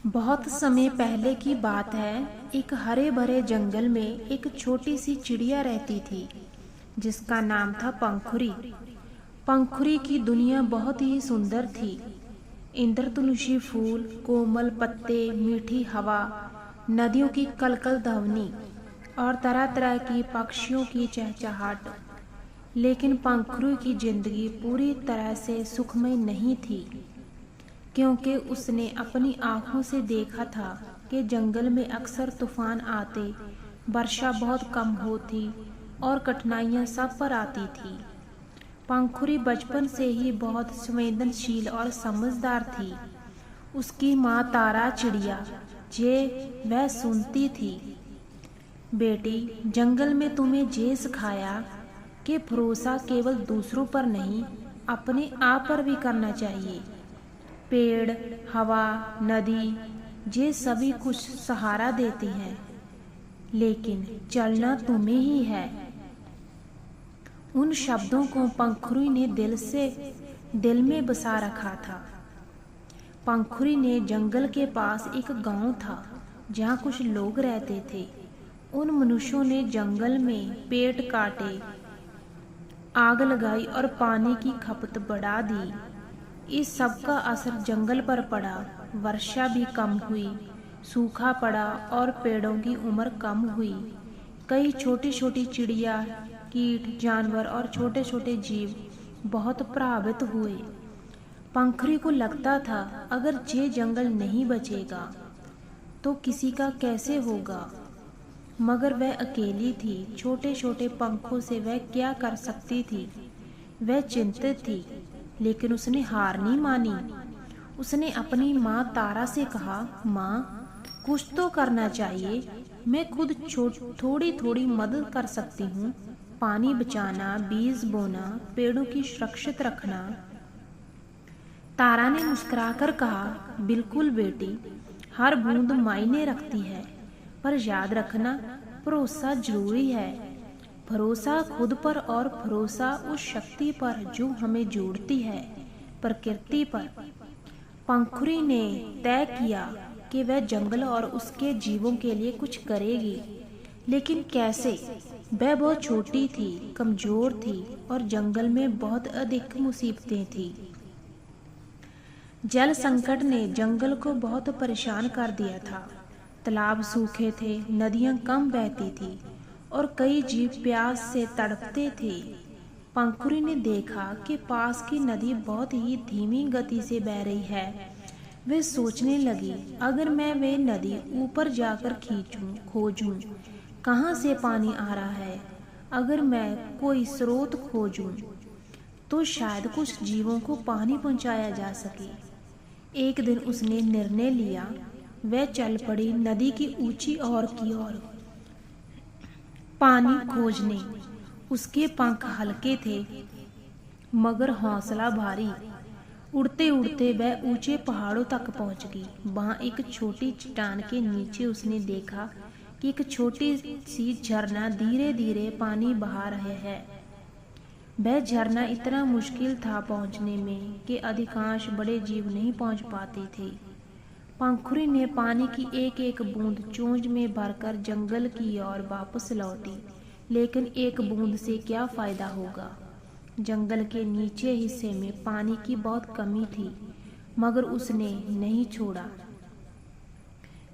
बहुत समय पहले की बात है। एक हरे भरे जंगल में एक छोटी सी चिड़िया रहती थी जिसका नाम था पंखुरी। पंखुरी की दुनिया बहुत ही सुंदर थी। इंद्रधनुषी फूल, कोमल पत्ते, मीठी हवा, नदियों की कलकल ध्वनि और तरह तरह की पक्षियों की चहचहाट। लेकिन पंखुरी की जिंदगी पूरी तरह से सुखमय नहीं थी, क्योंकि उसने अपनी आंखों से देखा था कि जंगल में अक्सर तूफान आते, वर्षा बहुत कम होती और कठिनाइयां सब पर आती थी। पंखुरी बचपन से ही बहुत संवेदनशील और समझदार थी। उसकी माँ तारा चिड़िया जे वह सुनती थी, बेटी, जंगल में तुम्हें जे सिखाया कि भरोसा केवल दूसरों पर नहीं, अपने आप पर भी करना चाहिए। पेड़, हवा, नदी, ये सभी कुछ सहारा देती हैं, लेकिन चलना तुम्हें ही है। उन शब्दों को पंखुरी ने दिल में बसा रखा था। पंखुरी ने जंगल के पास एक गांव था जहां कुछ लोग रहते थे। उन मनुष्यों ने जंगल में पेड़ काटे, आग लगाई और पानी की खपत बढ़ा दी। इस सब का असर जंगल पर पड़ा। वर्षा भी कम हुई, सूखा पड़ा और पेड़ों की उम्र कम हुई। कई छोटी छोटी चिड़िया, कीट, जानवर और छोटे छोटे जीव बहुत प्रभावित हुए। पंखुरी को लगता था अगर ये जंगल नहीं बचेगा तो किसी का कैसे होगा। मगर वह अकेली थी। छोटे छोटे पंखों से वह क्या कर सकती थी। वह चिंतित थी, लेकिन उसने हार नहीं मानी। उसने अपनी माँ तारा से कहा, माँ, कुछ तो करना चाहिए। मैं खुद थोड़ी थोड़ी मदद कर सकती हूँ। पानी बचाना, बीज बोना, पेड़ों की सुरक्षित रखना। तारा ने मुस्कुराकर कहा, बिल्कुल बेटी, हर बूंद मायने रखती है, पर याद रखना, भरोसा जरूरी है। भरोसा खुद पर और भरोसा उस शक्ति पर जो हमें जोड़ती है, प्रकृति पर। पंखुरी ने तय किया कि वह जंगल और उसके जीवों के लिए कुछ करेगी, लेकिन कैसे। वह बहुत छोटी थी, कमजोर थी और जंगल में बहुत अधिक मुसीबतें थी। जल संकट ने जंगल को बहुत परेशान कर दिया था। तालाब सूखे थे, नदियां कम बहती थी और कई जीव प्यास से तड़पते थे। पंखुरी ने देखा कि पास की नदी बहुत ही धीमी गति से बह रही है। वे सोचने लगी, अगर मैं वे नदी ऊपर जाकर खोजूं, कहाँ से पानी आ रहा है। अगर मैं कोई स्रोत खोजूं, तो शायद कुछ जीवों को पानी पहुंचाया जा सके। एक दिन उसने निर्णय लिया। वह चल पड़ी नदी की ऊंची ओर की ओर पानी खोजने। उसके पंख हल्के थे मगर हौसला भारी। उड़ते उड़ते वह ऊंचे पहाड़ों तक पहुंच गई। वहां एक छोटी चट्टान के नीचे उसने देखा कि एक छोटी सी झरना धीरे धीरे पानी बहा रहे है। वह झरना इतना मुश्किल था पहुंचने में कि अधिकांश बड़े जीव नहीं पहुंच पाते थे। पंखुरी ने पानी की एक एक बूंद चोंच में भरकर जंगल की ओर वापस लौटी, लेकिन एक बूंद से क्या फायदा होगा। जंगल के नीचे हिस्से में पानी की बहुत कमी थी, मगर उसने नहीं छोड़ा।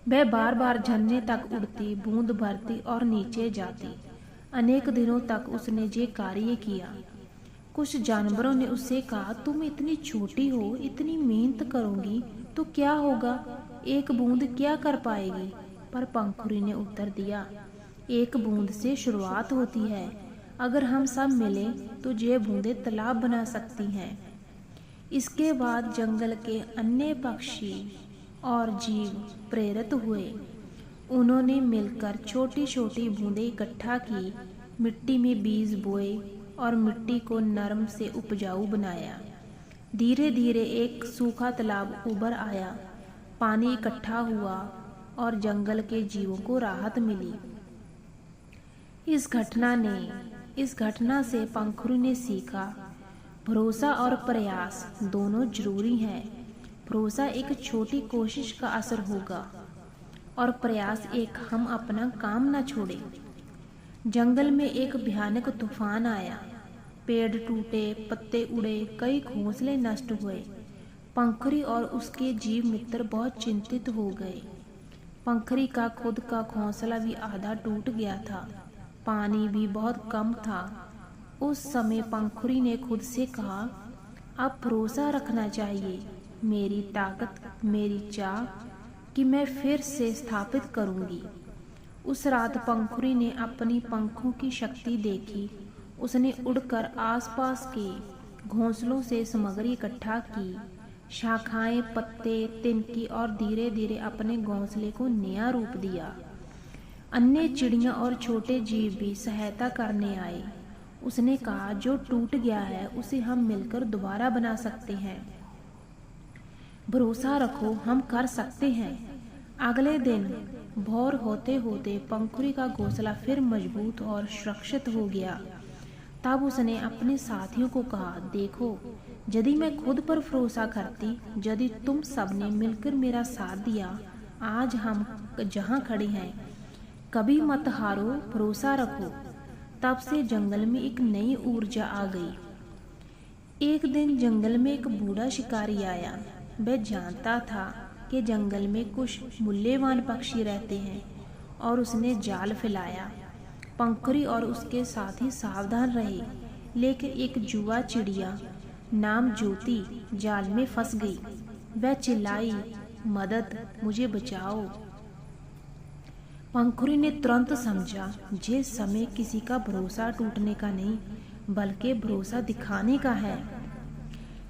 वह बार बार झरने तक उड़ती, बूंद भरती और नीचे जाती। अनेक दिनों तक उसने ये कार्य किया। कुछ जानवरों ने उससे कहा, तुम इतनी छोटी हो, इतनी मेहनत करोगी तो क्या होगा, एक बूंद क्या कर पाएगी। पर पंखुरी ने उत्तर दिया, एक बूंद से शुरुआत होती है। अगर हम सब मिलें तो ये बूंदें तालाब बना सकती हैं। इसके बाद जंगल के अन्य पक्षी और जीव प्रेरित हुए। उन्होंने मिलकर छोटी छोटी बूंदें इकट्ठा की, मिट्टी में बीज बोए और मिट्टी को नरम से उपजाऊ बनाया। धीरे धीरे एक सूखा तालाब उभर आया। पानी इकट्ठा हुआ और जंगल के जीवों को राहत मिली। इस घटना से पंखुरी ने सीखा, भरोसा और प्रयास दोनों जरूरी हैं। भरोसा एक छोटी कोशिश का असर होगा और प्रयास एक हम अपना काम न छोड़े। जंगल में एक भयानक तूफान आया। पेड़ टूटे, पत्ते उड़े, कई घोंसले नष्ट हुए। पंखुरी और उसके जीव मित्र बहुत चिंतित हो गए। पंखुरी का खुद का घोंसला भी आधा टूट गया था। पानी भी बहुत कम था। उस समय पंखुरी ने खुद से कहा, अब भरोसा रखना चाहिए। मेरी ताकत, मेरी चाह कि मैं फिर से स्थापित करूंगी। उस रात पंखुरी ने अपनी पंखों की शक्ति देखी। उसने उड़कर आसपास के घोंसलों से सामग्री इकट्ठा की, शाखाएं, पत्ते, तिनकी, और धीरे धीरे अपने घोंसले को नया रूप दिया। अन्य चिड़िया और छोटे जीव भी सहायता करने आए। उसने कहा, जो टूट गया है उसे हम मिलकर दोबारा बना सकते हैं। भरोसा रखो, हम कर सकते हैं। अगले दिन भोर होते होते पंखुरी का घोंसला फिर मजबूत और सुरक्षित हो गया। तब उसने अपने साथियों को कहा, देखो, यदि मैं खुद पर भरोसा करती, यदि तुम सबने मिलकर मेरा साथ दिया, आज हम जहाँ खड़े हैं, कभी मत हारो, भरोसा रखो। तब से जंगल में एक नई ऊर्जा आ गई। एक दिन जंगल में एक बूढ़ा शिकारी आया। वह जानता था कि जंगल में कुछ मूल्यवान पक्षी रहते हैं और उसने जाल फैलाया। पंखुरी और उसके साथी सावधान रहे, लेकिन एक जुआ चिड़िया नाम ज्योति जाल में फंस गई। वह चिल्लाई, मदद, मुझे बचाओ। पंखुरी ने तुरंत समझा, ये समय किसी का भरोसा टूटने का नहीं, बल्कि भरोसा दिखाने का है।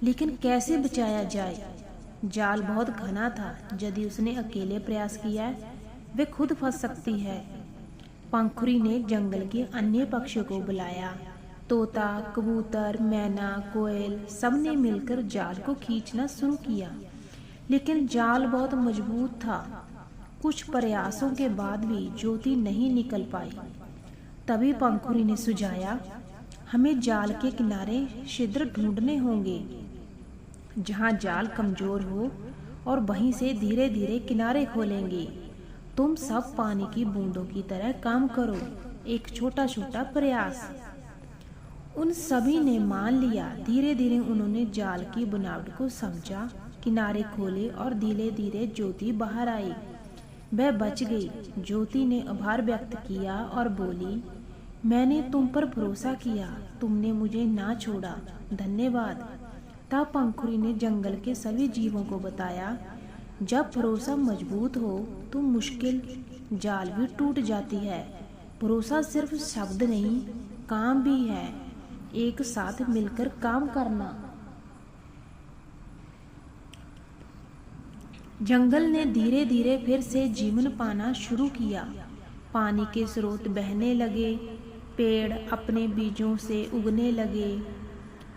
लेकिन कैसे बचाया जाए? जाल बहुत घना था। यदि उसने अकेले प्रयास किया, वे खुद फंस सकती है। पंखुरी ने जंगल के अन्य पक्षियों को बुलाया। तोता, कबूतर, मैना, कोयल, सबने मिलकर जाल को खींचना शुरू किया, लेकिन जाल बहुत मजबूत था। कुछ प्रयासों के बाद भी ज्योति नहीं निकल पाई। तभी पंखुरी ने सुझाया, हमें जाल के किनारे छिद्र ढूंढने होंगे जहां जाल कमजोर हो, और वहीं से धीरे धीरे किनारे खोलेंगे। तुम सब पानी की बूंदों की तरह काम करो, एक छोटा छोटा प्रयास। उन सभी ने मान लिया। धीरे धीरे उन्होंने जाल की बनावट को समझा, किनारे खोले और धीरे धीरे ज्योति बाहर आई। वह बच गई। ज्योति ने आभार व्यक्त किया और बोली, मैंने तुम पर भरोसा किया, तुमने मुझे ना छोड़ा, धन्यवाद। तब पंखुरी ने जंगल के सभी जीवों को बताया, जब भरोसा मजबूत हो तो मुश्किल जाल भी टूट जाती है। भरोसा सिर्फ शब्द नहीं, काम भी है, एक साथ मिलकर काम करना। जंगल ने धीरे धीरे फिर से जीवन पाना शुरू किया। पानी के स्रोत बहने लगे, पेड़ अपने बीजों से उगने लगे,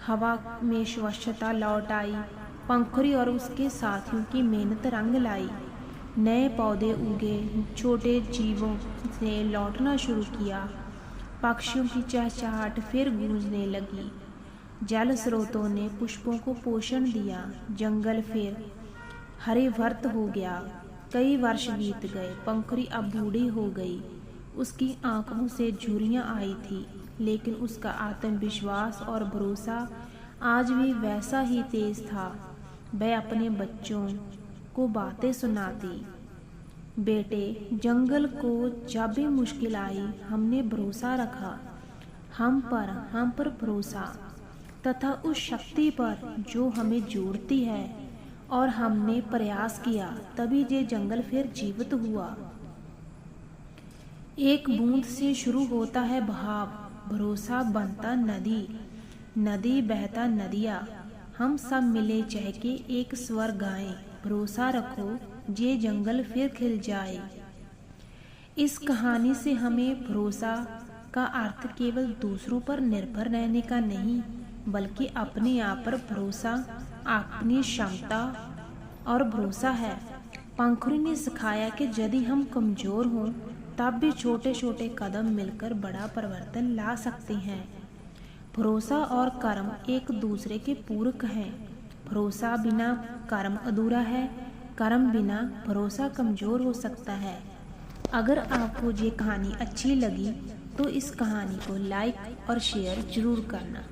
हवा में स्वच्छता लौट आई। पंखुरी और उसके साथियों की मेहनत रंग लाई। नए पौधे उगे, छोटे जीवों ने लौटना शुरू किया। पक्षियों की चहचहाट फिर गूंजने लगी। जल स्रोतों ने पुष्पों को पोषण दिया। जंगल फिर हरे भर्त हो गया। कई वर्ष बीत गए। पंखुरी अब बूढ़ी हो गई। उसकी आंखों से झुर्रियां आई थी, लेकिन उसका आत्मविश्वास और भरोसा आज भी वैसा ही तेज था। वह अपने बच्चों को बातें सुनाती, बेटे, जंगल को जब भी मुश्किल आई, हमने भरोसा रखा, हम पर भरोसा, तथा उस शक्ति पर जो हमें जोड़ती है, और हमने प्रयास किया, तभी ये जंगल फिर जीवित हुआ। एक बूंद से शुरू होता है बहाव, भरोसा बनता नदी, नदी बहता नदिया। हम सब मिले चहके एक स्वर गाएं, भरोसा रखो, ये जंगल फिर खिल जाए। इस कहानी से हमें भरोसा का अर्थ केवल दूसरों पर निर्भर रहने का नहीं, बल्कि अपने आप पर भरोसा, अपनी क्षमता और भरोसा है। पंखुरी ने सिखाया कि यदि हम कमजोर हों, तब भी छोटे छोटे कदम मिलकर बड़ा परिवर्तन ला सकते हैं। भरोसा और कर्म एक दूसरे के पूरक हैं। भरोसा बिना कर्म अधूरा है, कर्म बिना भरोसा कमज़ोर हो सकता है। अगर आपको ये कहानी अच्छी लगी तो इस कहानी को लाइक और शेयर ज़रूर करना।